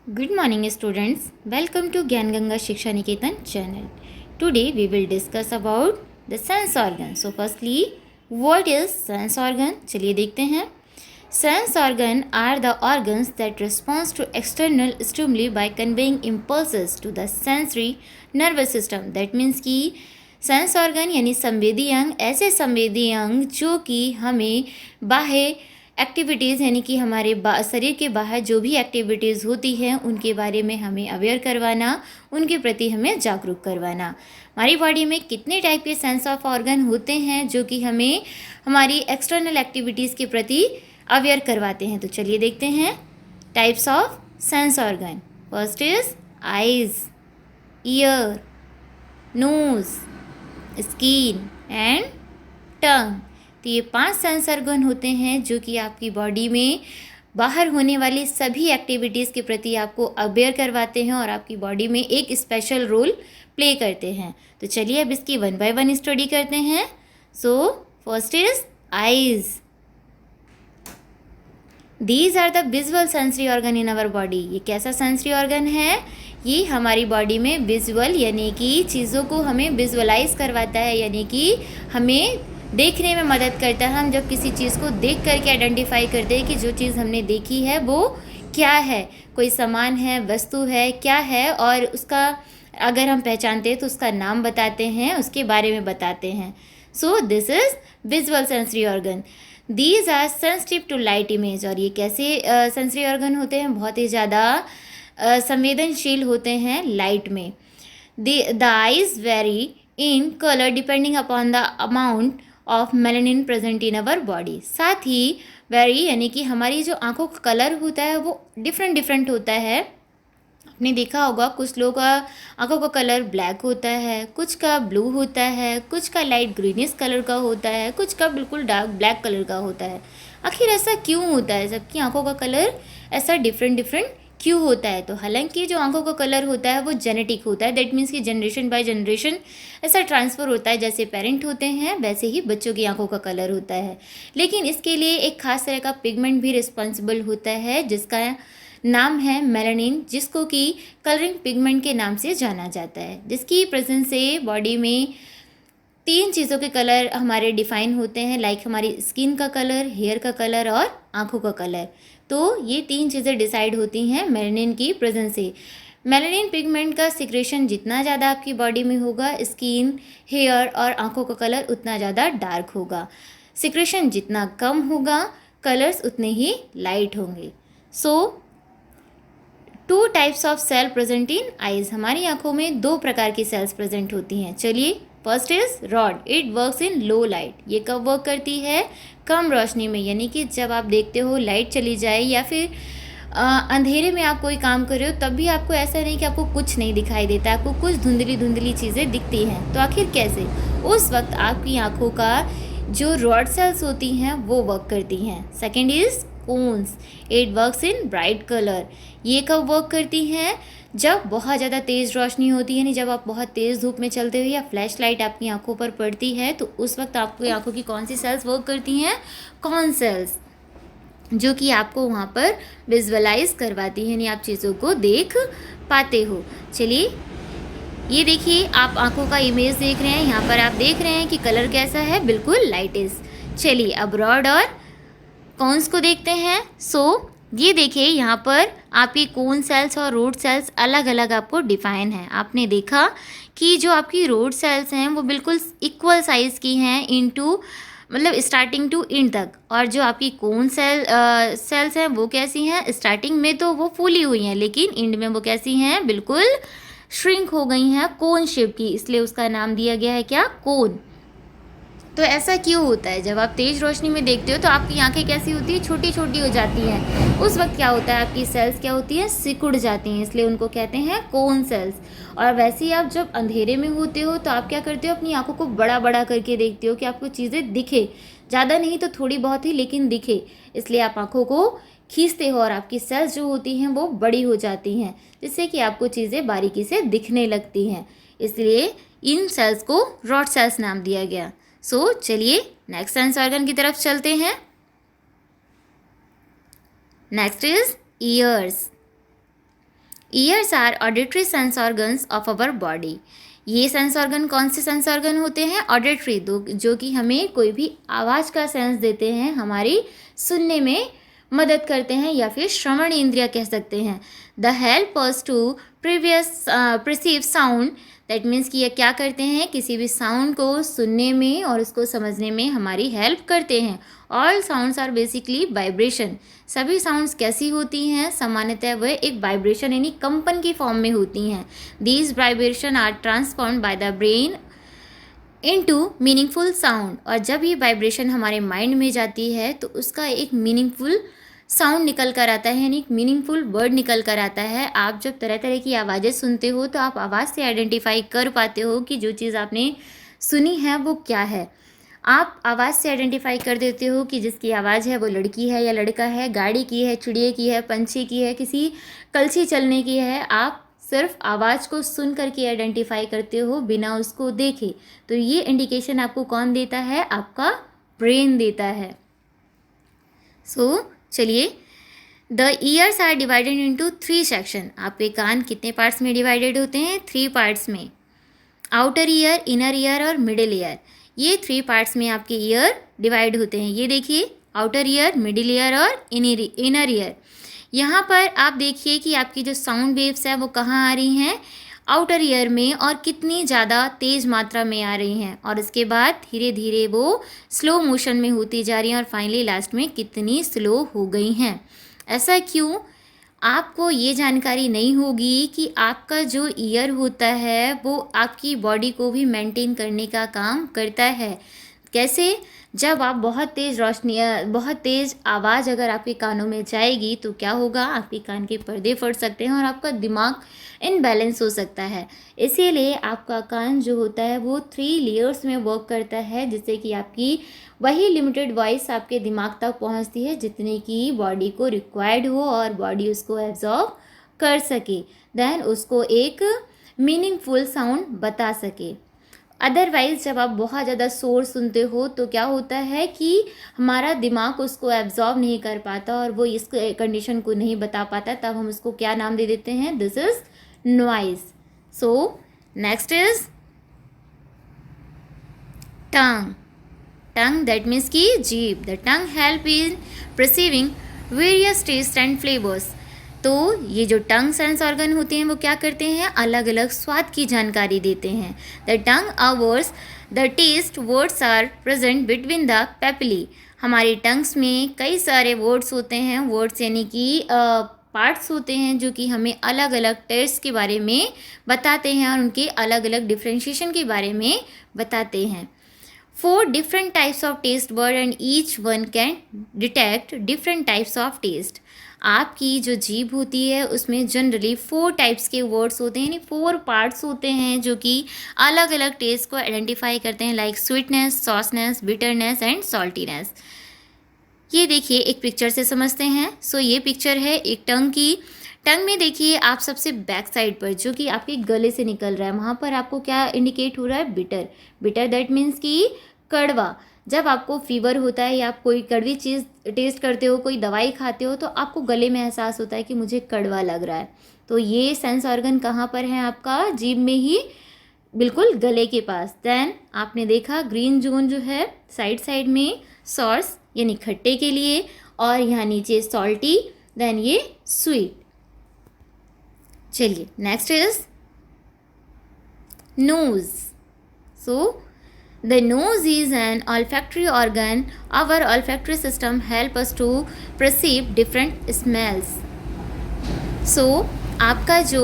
Good morning students. Welcome to Gyan Ganga Shiksha Niketan channel. Today we will discuss about the sense organ. So firstly, what is sense organ? चलिए देखते हैं. Sense organ are the organs that responds to external stimuli by conveying impulses to the sensory nervous system. That means कि sense organ यानी संवेदी अंग ऐसे संवेदी अंग जो कि हमें बाह्य एक्टिविटीज़ यानी कि हमारे शरीर के बाहर जो भी एक्टिविटीज़ होती हैं उनके बारे में हमें अवेयर करवाना, उनके प्रति हमें जागरूक करवाना. हमारी बॉडी में कितने टाइप के सेंस ऑफ ऑर्गन होते हैं जो कि हमें हमारी एक्सटर्नल एक्टिविटीज़ के प्रति अवेयर करवाते हैं. तो चलिए देखते हैं types of sense organ. First is eyes, ear, nose, skin and tongue. तो ये 5 सेंस ऑर्गन होते हैं जो कि आपकी बॉडी में बाहर होने वाली सभी एक्टिविटीज़ के प्रति आपको अवेयर करवाते हैं और आपकी बॉडी में एक स्पेशल रोल प्ले करते हैं. तो चलिए अब इसकी 1 बाय 1 स्टडी करते हैं. So first is eyes. These are the visual sensory organ in our body. ये कैसा सेंसरी ऑर्गन है? ये हमारी बॉडी में विजुअल यानी कि चीज़ों को हमें विजुअलाइज करवाता है, यानी कि हमें देखने में मदद करता है. हम जब किसी चीज़ को देख करके आइडेंटिफाई करते हैं कि जो चीज़ हमने देखी है वो क्या है, कोई सामान है, वस्तु है, क्या है, और उसका अगर हम पहचानते हैं तो उसका नाम बताते हैं, उसके बारे में बताते हैं. So this is visual sensory organ. These are sensitive to light image. और ये कैसे सेंसरी ऑर्गन होते हैं? बहुत ही ज़्यादा संवेदनशील होते हैं लाइट में. The eyes very in colour depending upon the amount of melanin present in our body. साथ ही वेरी यानी कि हमारी जो आंखों का कलर होता है वो डिफरेंट होता है. आपने देखा होगा कुछ लोगों का आंखों का कलर ब्लैक होता है, कुछ का ब्लू होता है, कुछ का लाइट ग्रीनिश कलर का होता है, कुछ का बिल्कुल डार्क ब्लैक कलर का होता है. आखिर ऐसा क्यों होता है? सबकी आंखों का कलर ऐसा डिफरेंट क्यों होता है? तो हालांकि जो आंखों का कलर होता है वो जेनेटिक होता है. दैट मीन्स कि जनरेशन बाय जनरेशन ऐसा ट्रांसफ़र होता है. जैसे पेरेंट होते हैं वैसे ही बच्चों की आंखों का कलर होता है. लेकिन इसके लिए एक खास तरह का पिगमेंट भी रिस्पॉन्सिबल होता है जिसका नाम है मेलानिन, जिसको कि कलरिंग पिगमेंट के नाम से जाना जाता है. जिसकी प्रेजेंस से बॉडी में 3 चीज़ों के कलर हमारे डिफाइन होते हैं, लाइक हमारी स्किन का कलर, हेयर का कलर और आंखों का कलर. तो ये 3 चीज़ें डिसाइड होती हैं मेलानिन की प्रेजेंस से. मेलानिन पिगमेंट का सिक्रेशन जितना ज़्यादा आपकी बॉडी में होगा, स्किन, हेयर और आंखों का कलर उतना ज़्यादा डार्क होगा. सिक्रेशन जितना कम होगा, कलर्स उतने ही लाइट होंगे. So 2 types of cell present in eyes. हमारी आंखों में 2 प्रकार की सेल्स प्रेजेंट होती हैं. चलिए first is rod. It works in low light. ये कब वर्क करती है? कम रोशनी में, यानी कि जब आप देखते हो लाइट चली जाए या फिर अंधेरे में आप कोई काम कर रहे हो तब भी आपको ऐसा नहीं कि आपको कुछ नहीं दिखाई देता, आपको कुछ धुंधली चीज़ें दिखती हैं. तो आखिर कैसे? उस वक्त आपकी आंखों का जो रॉड सेल्स होती हैं वो वर्क करती हैं. Second is cones. It works in bright colour. ये कब वर्क करती हैं? जब बहुत ज़्यादा तेज़ रोशनी होती है, यानी जब आप बहुत तेज़ धूप में चलते हो या फ्लैश लाइट आपकी आंखों पर पड़ती है तो उस वक्त आपकी आंखों की कौन सी सेल्स वर्क करती हैं? कॉन सेल्स, जो कि आपको वहाँ पर विजुअलाइज करवाती है, यानी आप चीज़ों को देख पाते हो. चलिए ये देखिए आप आंखों का इमेज देख रहे हैं. यहाँ पर आप देख रहे हैं कि कलर कैसा है? बिल्कुल लाइटिश. चलिए अब रॉड और कॉन्स को देखते हैं. सो ये देखिए यहाँ पर आपकी कोन सेल्स और रोड सेल्स अलग अलग आपको डिफाइन है. आपने देखा कि जो आपकी रोड सेल्स हैं वो बिल्कुल इक्वल साइज़ की हैं इनटू मतलब स्टार्टिंग टू एंड तक, और जो आपकी कोन सेल्स हैं वो कैसी हैं? स्टार्टिंग में तो वो फूली हुई हैं लेकिन एंड में वो कैसी हैं? बिल्कुल श्रिंक हो गई हैं, कोन शेप की, इसलिए उसका नाम दिया गया है क्या? कोन. तो ऐसा क्यों होता है? जब आप तेज़ रोशनी में देखते हो तो आपकी आंखें कैसी होती है? छोटी छोटी हो जाती हैं. उस वक्त क्या होता है? आपकी सेल्स क्या होती हैं? सिकुड़ जाती हैं, इसलिए उनको कहते हैं कोन सेल्स. और वैसे ही आप जब अंधेरे में होते हो तो आप क्या करते हो? अपनी आंखों को बड़ा बड़ा करके देखते हो कि आपको चीज़ें दिखे, ज़्यादा नहीं तो थोड़ी बहुत ही लेकिन दिखे, इसलिए आप आंखों को खींचते हो और आपकी सेल्स जो होती हैं वो बड़ी हो जाती हैं, जिससे कि आपको चीज़ें बारीकी से दिखने लगती हैं. इसलिए इन सेल्स को रॉड सेल्स नाम दिया गया. सो चलिए नेक्स्ट सेंस ऑर्गन की तरफ चलते हैं. Next is ears. Ears are auditory sense organs of our body. ये सेंस ऑर्गन कौन से सेंस ऑर्गन होते हैं? ऑडिटरी, जो कि हमें कोई भी आवाज़ का सेंस देते हैं, हमारी सुनने में मदद करते हैं, या फिर श्रवण इंद्रिय कह सकते हैं। The help us to perceive sound, that means कि ये क्या करते हैं? किसी भी साउंड को सुनने में और उसको समझने में हमारी हेल्प करते हैं। All sounds are basically vibration. सभी साउंड्स कैसी होती हैं? सामान्यतः वह एक वाइब्रेशन यानी कंपन की फॉर्म में होती हैं। These vibration are transformed by the brain into meaningful sound. और जब ये वाइब्रेशन हमारे माइंड में जाती है तो उसका एक मीनिंगफुल साउंड निकल कर आता है, यानी एक मीनिंगफुल वर्ड निकल कर आता है। आप जब तरह तरह की आवाज़ें सुनते हो तो आप आवाज़ से आइडेंटिफाई कर पाते हो कि जो चीज़ आपने सुनी है वो क्या है। आप आवाज़ से आइडेंटिफाई कर देते हो कि जिसकी आवाज़ है वो लड़की है या लड़का है, गाड़ी की है, चिड़िया की है, पंछी की है, किसी कलछी चलने की है। आप सिर्फ आवाज़ को सुन करके आइडेंटिफाई करते हो बिना उसको देखे। तो ये इंडिकेशन आपको कौन देता है? आपका ब्रेन देता है। चलिए, the ears are divided into 3 section. आपके कान कितने पार्ट्स में डिवाइडेड होते हैं? 3 पार्ट्स में। आउटर ईयर, इनर ईयर और मिडिल ईयर, ये 3 पार्ट्स में आपके ईयर डिवाइड होते हैं। ये देखिए, आउटर ईयर, मिडिल ईयर और इनर ईयर। यहाँ पर आप देखिए कि आपकी जो साउंड वेव्स है वो कहाँ आ रही हैं? आउटर ईयर में, और कितनी ज़्यादा तेज़ मात्रा में आ रही हैं, और उसके बाद धीरे धीरे वो स्लो मोशन में होती जा रही हैं, और फाइनली लास्ट में कितनी स्लो हो गई हैं। ऐसा क्यों? आपको ये जानकारी नहीं होगी कि आपका जो ईयर होता है वो आपकी बॉडी को भी मेंटेन करने का काम करता है। कैसे? जब आप बहुत तेज़ आवाज़ अगर आपके कानों में जाएगी तो क्या होगा? आपके कान के पर्दे फट सकते हैं और आपका दिमाग इनबैलेंस हो सकता है। इसीलिए आपका कान जो होता है वो 3 लेयर्स में वर्क करता है, जिससे कि आपकी वही लिमिटेड वॉइस आपके दिमाग तक पहुंचती है जितने की बॉडी को रिक्वायर्ड हो, और बॉडी उसको एब्जॉर्ब कर सके, देन उसको एक मीनिंगफुल साउंड बता सके। अदरवाइज़ जब आप बहुत ज़्यादा शोर सुनते हो तो क्या होता है कि हमारा दिमाग उसको एब्जॉर्ब नहीं कर पाता और वो इस कंडीशन को नहीं बता पाता, तब हम उसको क्या नाम दे देते हैं? This is noise. So next is tongue. Tongue, that means की जीभ। The tongue help in perceiving various taste and flavours. तो ये जो टंग सेंस ऑर्गन होते हैं वो क्या करते हैं? अलग अलग स्वाद की जानकारी देते हैं। The tongue ours the taste buds are present between the papillae. हमारी टंग्स में कई सारे वर्ड्स होते हैं। वर्ड्स यानी कि पार्ट्स होते हैं जो कि हमें अलग अलग टेस्ट के बारे में बताते हैं और उनके अलग अलग डिफ्रेंशिएशन के बारे में बताते हैं। 4 different types of taste bud and each one can detect different types of taste। आपकी जो जीभ होती है उसमें जनरली 4 टाइप्स के वर्ड्स होते हैं, यानी 4 पार्ट्स होते हैं जो कि अलग अलग टेस्ट को आइडेंटिफाई करते हैं, like sweetness, sourness, bitterness and saltiness. ये देखिए, एक पिक्चर से समझते हैं। ये पिक्चर है एक टंग की। टंग में देखिए आप सबसे बैक साइड पर जो कि आपके गले से निकल रहा है, वहाँ पर आपको क्या इंडिकेट हो रहा है? बिटर। बिटर दैट मीन्स कि कड़वा। जब आपको फीवर होता है या आप कोई कड़वी चीज़ टेस्ट करते हो, कोई दवाई खाते हो, तो आपको गले में एहसास होता है कि मुझे कड़वा लग रहा है। तो ये सेंस ऑर्गन कहाँ पर है? आपका जीभ में ही, बिल्कुल गले के पास। देन आपने देखा ग्रीन जोन जो है साइड में सॉस यानी खट्टे के लिए, और यहाँ नीचे सॉल्टी, देन ये स्वीट। चलिए, next is nose. The nose is an olfactory organ. Our olfactory system help us to perceive different smells. आपका जो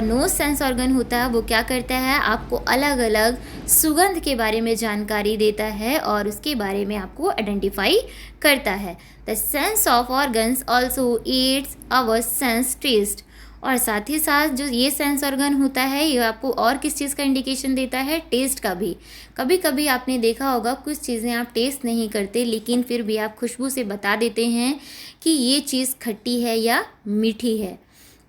नोज सेंस ऑर्गन होता है वो क्या करता है? आपको अलग अलग सुगंध के बारे में जानकारी देता है और उसके बारे में आपको आइडेंटिफाई करता है। The sense of organs also aids our sense taste. और साथ ही साथ जो ये सेंस ऑर्गन होता है ये आपको और किस चीज़ का इंडिकेशन देता है? टेस्ट का भी। कभी कभी आपने देखा होगा कुछ चीज़ें आप टेस्ट नहीं करते, लेकिन फिर भी आप खुशबू से बता देते हैं कि ये चीज़ खट्टी है या मीठी है,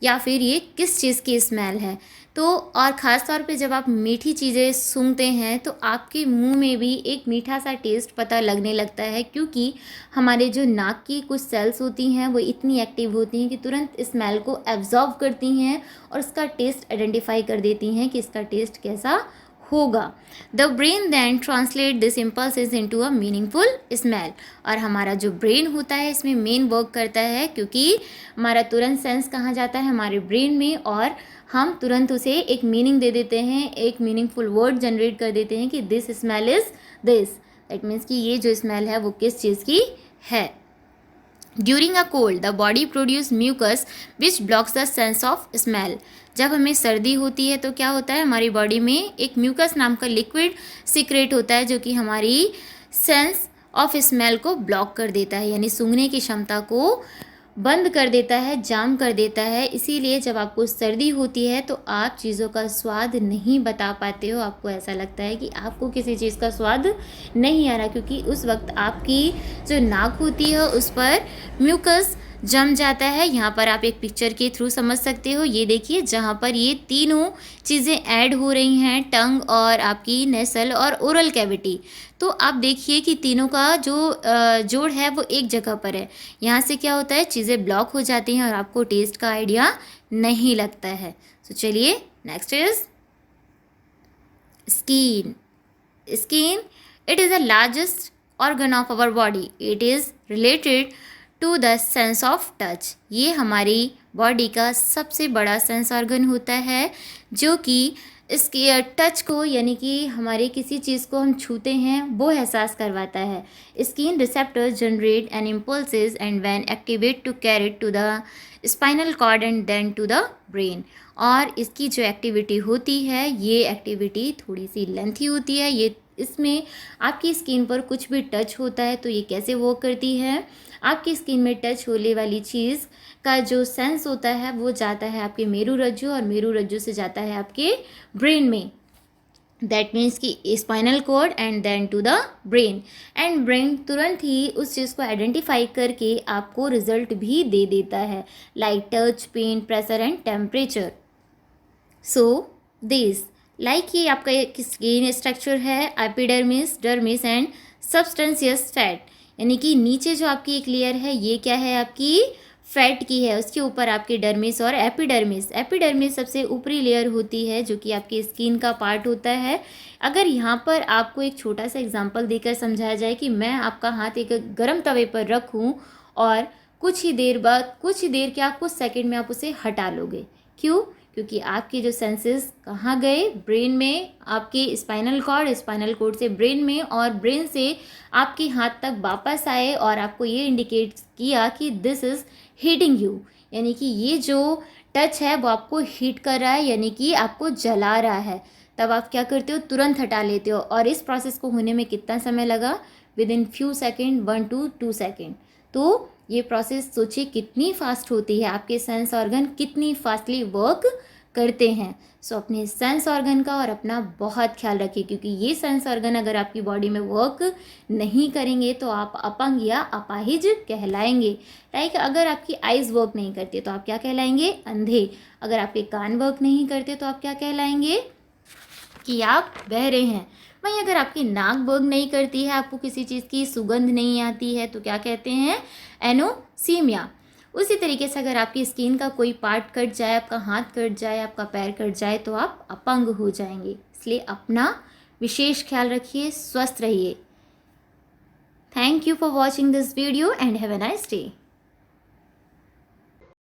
या फिर ये किस चीज़ की स्मेल है। तो और ख़ास तौर पे जब आप मीठी चीज़ें सूंघते हैं तो आपके मुंह में भी एक मीठा सा टेस्ट पता लगने लगता है, क्योंकि हमारे जो नाक की कुछ सेल्स होती हैं वो इतनी एक्टिव होती हैं कि तुरंत स्मेल को एब्जॉर्ब करती हैं और इसका टेस्ट आइडेंटिफाई कर देती हैं कि इसका टेस्ट कैसा होगा। The brain then translate this impulses into a meaningful smell. और हमारा जो ब्रेन होता है इसमें मेन वर्क करता है, क्योंकि हमारा तुरंत सेंस कहाँ जाता है, हमारे ब्रेन में, और हम तुरंत उसे एक मीनिंग दे देते हैं, एक मीनिंगफुल वर्ड जनरेट कर देते हैं कि this smell is this. That means कि ये जो स्मेल है वो किस चीज़ की है। During a cold the body produce mucus which blocks the sense of smell. जब हमें सर्दी होती है तो क्या होता है, हमारी बॉडी में एक म्यूकस नाम का लिक्विड सीक्रेट होता है जो कि हमारी सेंस ऑफ स्मेल को ब्लॉक कर देता है, यानी सूंघने की क्षमता को बंद कर देता है, जाम कर देता है। इसीलिए जब आपको सर्दी होती है तो आप चीज़ों का स्वाद नहीं बता पाते हो, आपको ऐसा लगता है कि आपको किसी चीज़ का स्वाद नहीं आ रहा, क्योंकि उस वक्त आपकी जो नाक होती है उस पर म्यूकस जम जाता है। यहाँ पर आप एक पिक्चर के थ्रू समझ सकते हो, ये देखिए जहाँ पर ये तीनों चीज़ें ऐड हो रही हैं, टंग और आपकी नेसल और ओरल कैविटी। तो आप देखिए कि तीनों का जो जोड़ है वो एक जगह पर है। यहाँ से क्या होता है, चीज़ें ब्लॉक हो जाती हैं और आपको टेस्ट का आइडिया नहीं लगता है। तो चलिए next is skin. Skin it is the largest organ of our body. It is related to the sense of touch. ये हमारी बॉडी का सबसे बड़ा सेंस ऑर्गन होता है जो कि इसके टच को, यानी कि हमारे किसी चीज़ को हम छूते हैं वो एहसास करवाता है। Skin receptors generate an impulses and when activate to carry to the spinal cord and then to the brain. और इसकी जो एक्टिविटी होती है ये एक्टिविटी थोड़ी सी लेंथी होती है। ये इसमें आपकी स्किन पर कुछ भी टच होता है तो ये कैसे वर्क करती है, आपकी स्किन में टच होने वाली चीज़ का जो सेंस होता है वो जाता है आपके मेरुरज्जु और मेरुरज्जु से जाता है आपके ब्रेन में। दैट मीन्स कि spinal cord and then to the brain, and brain तुरंत ही उस चीज़ को आइडेंटिफाई करके आपको रिजल्ट भी दे देता है, like touch, pain, pressure and temperature. So this like ये आपका एक स्किन स्ट्रक्चर है, epidermis, dermis and subcutaneous fat. यानी कि नीचे जो आपकी एक लेयर है ये क्या है, आपकी फैट की है, उसके ऊपर आपकी डर्मिस और एपिडर्मिस। एपिडर्मिस सबसे ऊपरी लेयर होती है जो कि आपकी स्किन का पार्ट होता है। अगर यहाँ पर आपको एक छोटा सा एग्जांपल देकर समझाया जाए कि मैं आपका हाथ एक गर्म तवे पर रखूँ और कुछ ही देर क्या, कुछ सेकंड में आप उसे हटा लोगे। क्यों? क्योंकि आपके जो सेंसेस कहाँ गए, ब्रेन में, आपके स्पाइनल कॉर्ड से ब्रेन में, और ब्रेन से आपके हाथ तक वापस आए और आपको ये इंडिकेट किया कि दिस इज़ हीटिंग यू, यानी कि ये जो टच है वो आपको हीट कर रहा है, यानी कि आपको जला रहा है। तब आप क्या करते हो, तुरंत हटा लेते हो। और इस प्रोसेस को होने में कितना समय लगा, with in few second, 1 to 2 second. तो ये प्रोसेस सोचिए कितनी फास्ट होती है, आपके सेंस ऑर्गन कितनी फास्टली वर्क करते हैं। सो अपने सेंस ऑर्गन का और अपना बहुत ख्याल रखिए, क्योंकि ये सेंस ऑर्गन अगर आपकी बॉडी में वर्क नहीं करेंगे तो आप अपंग या अपाहिज कहलाएंगे। लाइक अगर आपकी आइज़ वर्क नहीं करती तो आप क्या कहलाएंगे, अंधे। अगर आपके कान वर्क नहीं करते तो आप क्या कहलाएंगे, कि आप बहरे हैं। वहीं अगर आपकी नाक वर्क नहीं करती है, आपको किसी चीज़ की सुगंध नहीं आती है, तो क्या कहते हैं, एनोसीमिया। उसी तरीके से अगर आपकी स्किन का कोई पार्ट कट जाए, आपका हाथ कट जाए, आपका पैर कट जाए, तो आप अपंग हो जाएंगे। इसलिए अपना विशेष ख्याल रखिए, स्वस्थ रहिए। Thank you for watching this video and have a nice day.